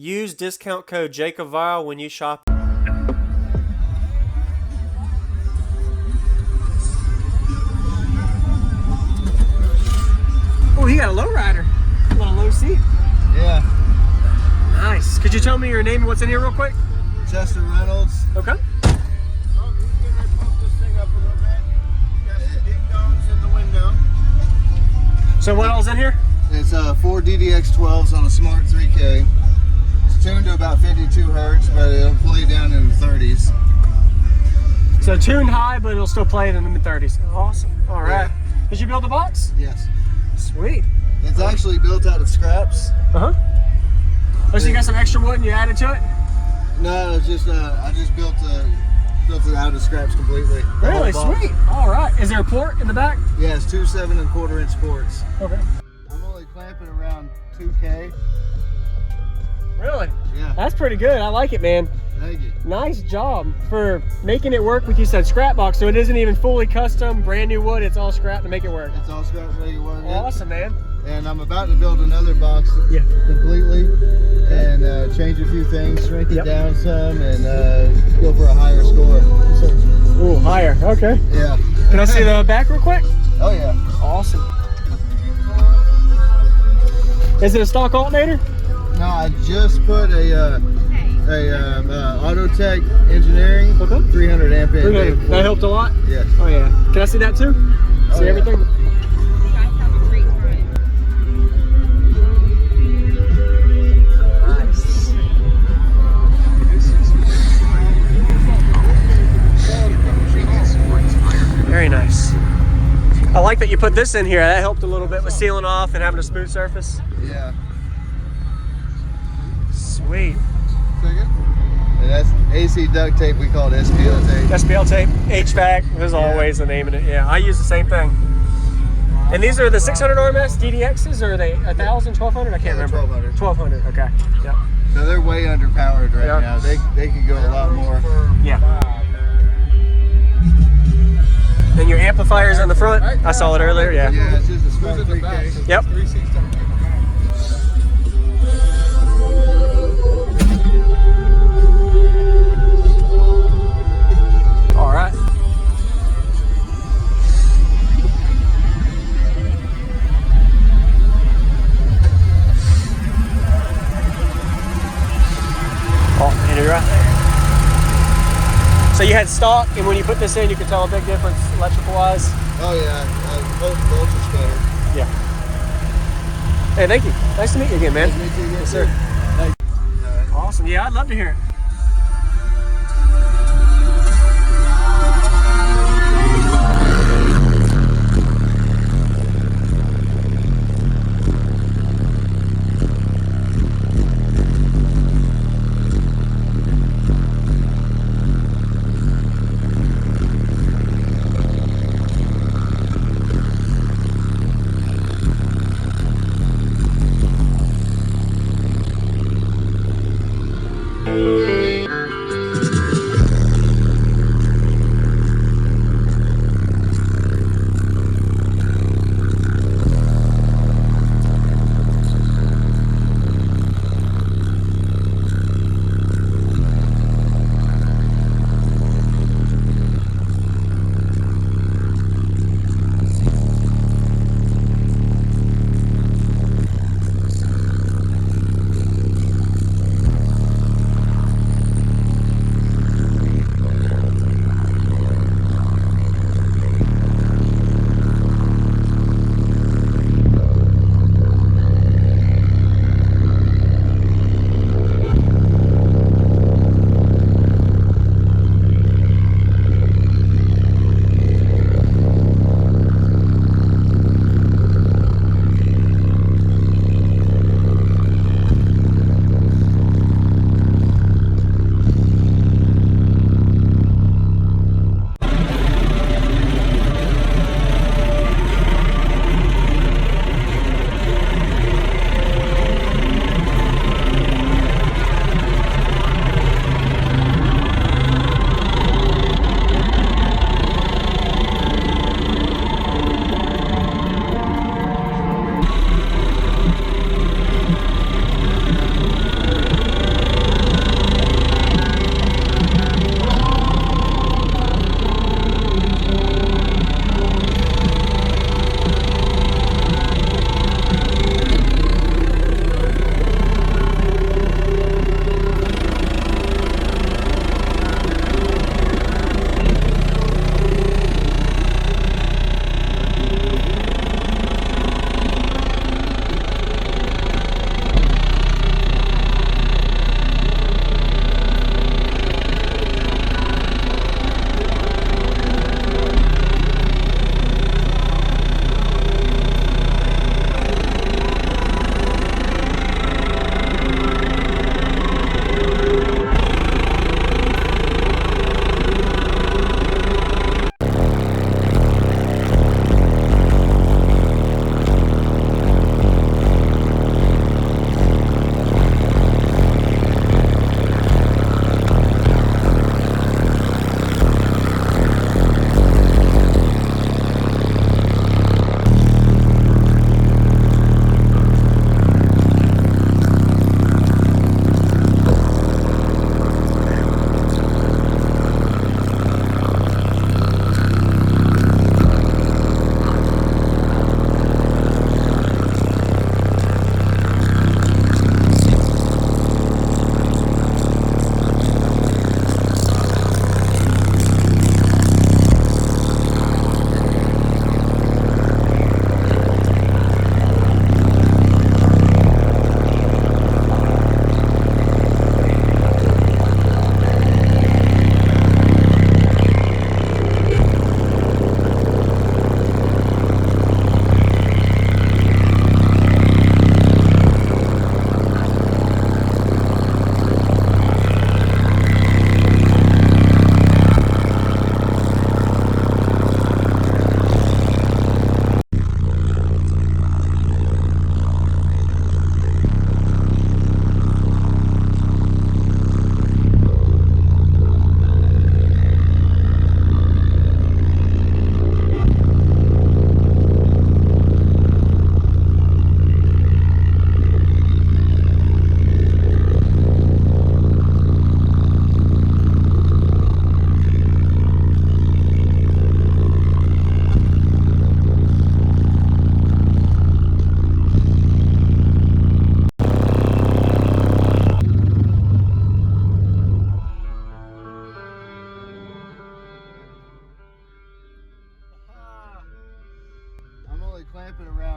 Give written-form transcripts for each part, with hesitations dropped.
Use discount code JACOBVIRAL when you shop. Oh, he got a lowrider. A little low seat. Yeah. Nice. Could you tell me your name and what's in here real quick? Chester Reynolds. Okay. So what all's in here? It's 4 DDX12s on a Smart 3K. It's tuned to about 52 hertz, but it'll play down in the 30s. So tuned high, but it'll still play it in the mid-30s. Awesome. All right. Yeah. Did you build the box? Yes. Sweet. It's actually built out of scraps. Uh-huh. Oh, so you got some extra wood and you added to it? No, it's just I just built it out of scraps completely. Really? Sweet. All right. Is there a port in the back? Yeah, it's 2 7¼ inch ports. Okay. I'm only clamping around 2K. Really? Yeah. That's pretty good. I like it, man. Thank you. Nice job for making it work with, you said, scrap box, so it isn't even fully custom, brand new wood. It's all scrap to make it work. It's all scrap to make it work. Awesome, man. And I'm about to build another box completely and change a few things, shrink it down some, and go for a higher score. Ooh, higher. Okay. Yeah. Can I see the back real quick? Oh yeah. Awesome. Is it a stock alternator? No, I just put a Autotech Engineering 300 amp in. 300. That helped a lot? Yes. Oh yeah. Can I see that too? See everything? Nice. Very nice. I like that you put this in here. That helped a little bit with sealing off and having a smooth surface. Yeah. Sweet. And that's AC duct tape. We call it SPL tape. SPL tape, HVAC, there's always the name in it. Yeah, I use the same thing. And these are the 600 RMS DDXs, or are they 1,000, 1,200? I can't remember. 1,200. 1,200, okay. Yep. So they're way underpowered right now. They can go a lot more. Yeah. And your amplifier's on the front. I saw it earlier, yeah. Yeah, it's just a Smart 3K. Yep. All right. Alternator right there. So you had stock, and when you put this in, you could tell a big difference electrical wise. Oh yeah, voltage better. Yeah. Hey, thank you. Nice to meet you again, man. Nice to meet you again. Yes, sir. Thank you. Awesome. Yeah, I'd love to hear it.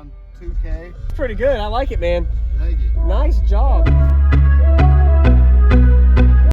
around 2K. Pretty good. I like it, man. Thank you. Nice job.